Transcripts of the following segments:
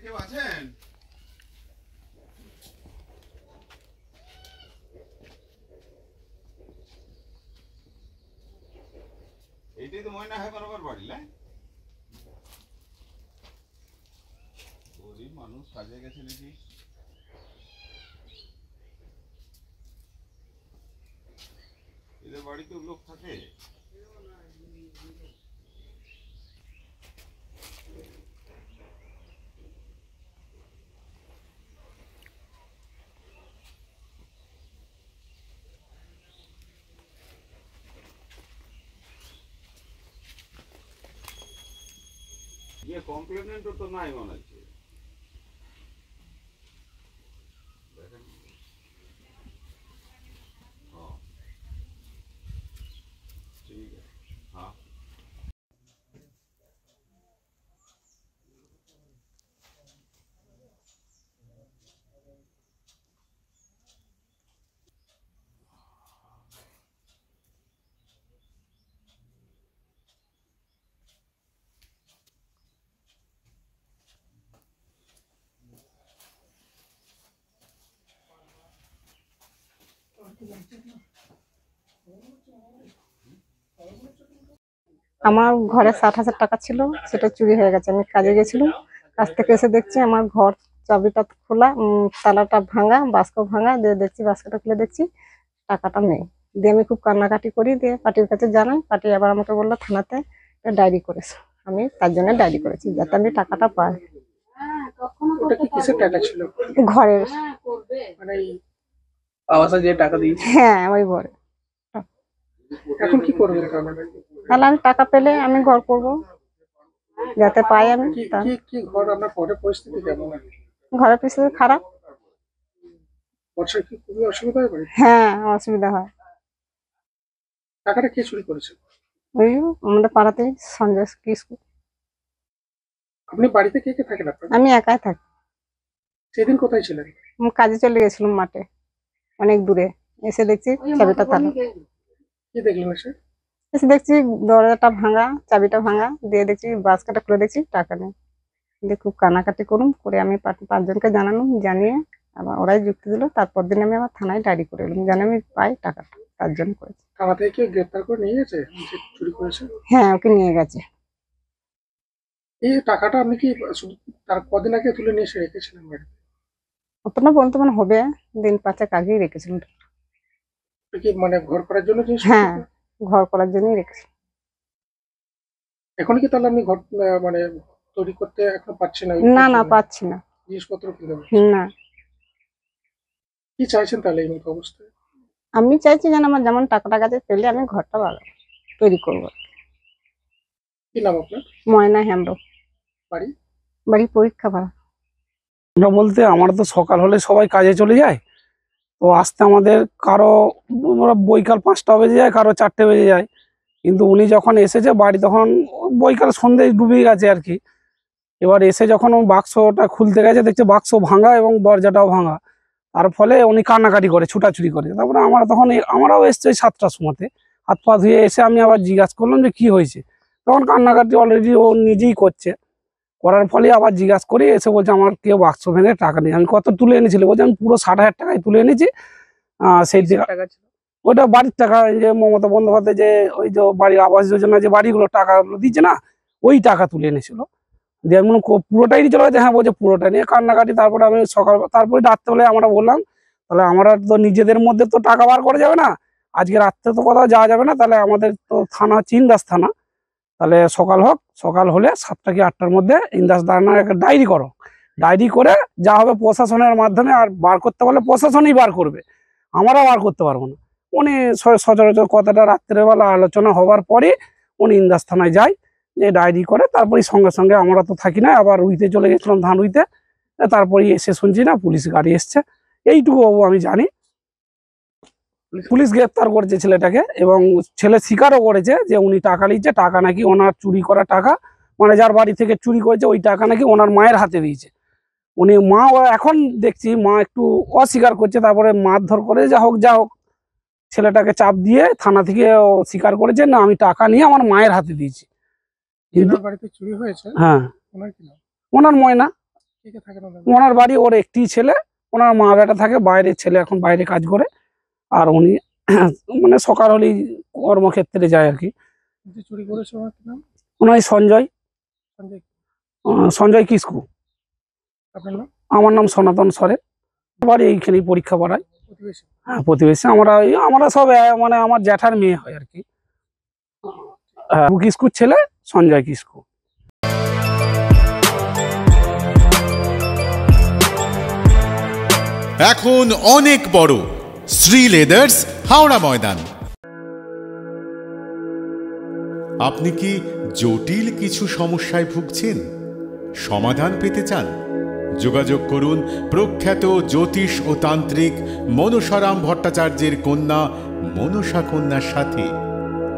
কেউ আছেন? এইটাই তো ময়না হয় বরাবর বাড়ি না? গরিব মানুষ সাজিয়ে গেছে নাকি? এদের বাড়িতে লোক থাকে? ये कॉम्प्लीमेंट तो नहीं होना चाहिए। हाँ ठीक है। हाँ আমার ঘরে 60,000 টাকা ছিল, সেটা চুরি হয়ে গেছে। আমি কাজে গেছিলাম, কাজ থেকে এসে দেখছি আমার ঘর চাবিটা খোলা, তালাটা ভাঙা, বাস্ক ভাঙা। দিয়ে দেখছি বাস্কটা খুলে দেখছি টাকাটা নেই। দিয়ে আমি খুব কান্নাকাটি করি, দিয়ে পার্টির কাছে জানাই। পার্টি আবার আমাকে বললো থানাতে ডায়েরি করেছে। আমি তার জন্য ডায়েরি করেছি, যাতে আমি টাকাটা পাই। ওটা কি কিসের টাকা ছিল? ঘরের। মানে আবাসা যে টাকা দিয়েছে? হ্যাঁ, ওই ঘরে। এখন কি করবে এটা আপনারা? তাহলে আমি টাকা পেলে আমি ঘর করব, যাতে পাই আমি। কি কি কি ঘর আপনার ঘরের পরিস্থিতি কেমন? ঘরের পরিস্থিতি খারাপ। বর্ষায় কি খুবই অসুবিধা হয়? হ্যাঁ, অসুবিধা হয়। টাকাটা কে চুরি করেছে? ওই আমাদের পাড়াতে সঞ্জয় স্কুল। আপনি বাড়িতে কে কে থাকেন আপনার? আমি একাই থাকি। সেদিন কোথায় ছিলেন? আমি কাজে চলে গেছিলাম মাঠে, অনেক দূরে। এসে দেখছি চাবিটা তালা। কি দেখলেন এসে? এসে দেখছি দরজাটা ভাঙা, চাবিটা ভাঙা। দিয়ে দেখছি বাস্কটা খুলে দেখছি টাকা নেই। দিয়ে খুব কানাকাটি করুন করে আমি পাঁচজনকে জানালাম, জানিয়ে আবার ওরাই যুক্তি দিল। তারপর দিন আমি আবার থানায় ডায়েরি করে এলাম, জানি আমি পাই টাকাটা, তার জন্য করেছি। থানা থেকে কেউ গ্রেপ্তার করে নিয়ে গেছে যে চুরি করেছে? হ্যাঁ, ওকে নিয়ে গেছে। এই টাকাটা আপনি কি শুধু তার কদিন আগে তুলে নিয়ে এসে রেখেছিলেন বাড়িতে? অতটা বলতে মানে হবে, দিন 5 আগেই রেখেছিলাম। এটা কি মানে ঘর করার জন্য জিনিস? হ্যাঁ, ঘর করার জন্যই রেখেছি। এখন কি তাহলে আপনি ঘর মানে তৈরি করতে এখন পাচ্ছেন না? না না, পাচ্ছি না। জিনিসপত্র কিনতে না, কি চাইছেন তাহলে এই মতো অবস্থায়? আমি চাইছি যেন আমার যেমন টাকাটা কাছে পেলে আমি ঘরটা তৈরি করবো। কি নাম আপনার? ময়না হেমব্রম। বাড়ি? বাড়ি পরীক্ষা ভাড়া। আমরা বলতে আমরা তো সকাল হলে সবাই কাজে চলে যায়, তো আসতে আমাদের কারো বৈকাল 5টা বেজে যায়, কারো 4টে বেজে যায়। কিন্তু উনি যখন এসেছে বাড়ি তখন বৈকাল সন্ধ্যে ডুবে গেছে আর কি। এবার এসে যখন বাক্সটা খুলতে গেছে দেখছে বাক্স ভাঙা এবং দরজাটাও ভাঙা। তার ফলে উনি কান্নাকাটি করে, ছুটাছুটি করে। তারপরে আমরাও এসছি 7টার সময়তে, হাত পা ধুয়ে এসে আমি আবার জিজ্ঞাসা করলাম যে কি হয়েছে। তখন কান্নাকাটি অলরেডি ও নিজেই করছে। করার ফলে আবার জিজ্ঞাসা করি, এসে বলছে আমার কেউ বাক্স ভেঙে টাকা নেই। আমি কত তুলে এনেছিল? বলছে আমি পুরো 60,000 টাকায় তুলে এনেছি। সেই টাকা ছিল? ওটা বাড়ির টাকা, ওই যে মমতা বন্দ্যোপাধ্যায় যে ওই যে বাড়ির আবাস যোজনা যে বাড়িগুলো টাকাগুলো দিচ্ছে না, ওই টাকা তুলে এনেছিল। দিয়ে আমি পুরোটাই চলে গেছে। হ্যাঁ বলছে পুরোটা নিয়ে কান্নাকাটি। তারপরে আমি তারপরে রাত্রেবেলায় আমরা বললাম তাহলে আমরা তো নিজেদের মধ্যে তো টাকা বার করা যাবে না, আজকে রাত্রে তো কোথাও যাওয়া যাবে না, তাহলে আমাদের তো থানা হচ্ছে ইন্দাস থানা, তাহলে সকাল হলে 7টা কি 8টার মধ্যে ইন্দাস থানার একটা ডায়েরি করো। ডায়েরি করে যা হবে প্রশাসনের মাধ্যমে, আর বার করতে পারলে প্রশাসনই বার করবে, আমরা বার করতে পারবো না। উনি সচরাচর কথাটা রাত্রেবেলা আলোচনা হওয়ার পরে উনি ইন্দাস থানায় যায়, যে ডায়েরি করে। তারপরে সঙ্গে সঙ্গে আমরা তো থাকি না, আবার রুইতে চলে গেছিলাম, ধান রুইতে। তারপরে এসে শুনছি না পুলিশ গাড়ি এসছে, এইটুকু আমি জানি। পুলিশ গ্রেপ্তার করেছে ছেলেটাকে, এবং ছেলে স্বীকারও করেছে যে উনি টাকা নিচ্ছে। টাকা নাকি ওনার চুরি করা টাকা, মানে যার বাড়ি থেকে চুরি করেছে ওই টাকা নাকি ওনার মায়ের হাতে দিয়েছে। উনি এখন দেখছি মা একটু অস্বীকার করছে। তারপরে মারধর করে যা হোক ছেলেটাকে চাপ দিয়ে থানা থেকে স্বীকার করেছে না আমি টাকা নিয়ে আমার মায়ের হাতে দিয়েছি। কিন্তু বাড়িতে চুরি হয়েছে? হ্যাঁ, ওনার কি নাম? ওনার ময়না। কে কে থাকেন ওদের? ওনার বাড়ি, ওর একটি ছেলে, ওনার মা বেটা থাকে বাইরে, ছেলে এখন বাইরে কাজ করে, আর উনি মানে সকাল হলেই কর্মক্ষেত্রে যায় আর কি। যে চুরি করেছে ওনার কি নাম? ওনার সঞ্জয় সঞ্জয়। সঞ্জয় কিসকু। আপনার নাম? আমার নাম সনাতন সরেন, বাড়ি এইখানেই পরীক্ষা পড়ায়। প্রতিবেশী? হ্যাঁ প্রতিবেশী, আমরা সব মানে আমার জ্যাঠার মেয়ে হয় আর কি। কিস্কুর ছেলে সঞ্জয় কিসকু। এখন অনেক বড় শ্রী লেদার্স হাওড়া ময়দান। আপনি কি জটিল কিছু সমস্যায় ভুগছেন, সমাধান পেতে চান? যোগাযোগ করুন প্রখ্যাত জ্যোতিষ ও তান্ত্রিক মনসারাম ভট্টাচার্যের কন্যা মনসা কন্যার সাথে।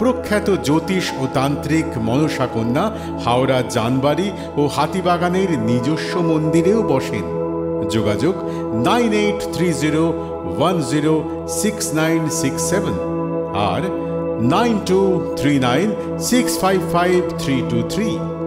প্রখ্যাত জ্যোতিষ ও তান্ত্রিক মনসা কন্যা হাওড়া জানবাড়ি ও হাতিবাগানের নিজস্ব মন্দিরেও বসেন। যোগাযোগ 9830106967 আর 9239655323।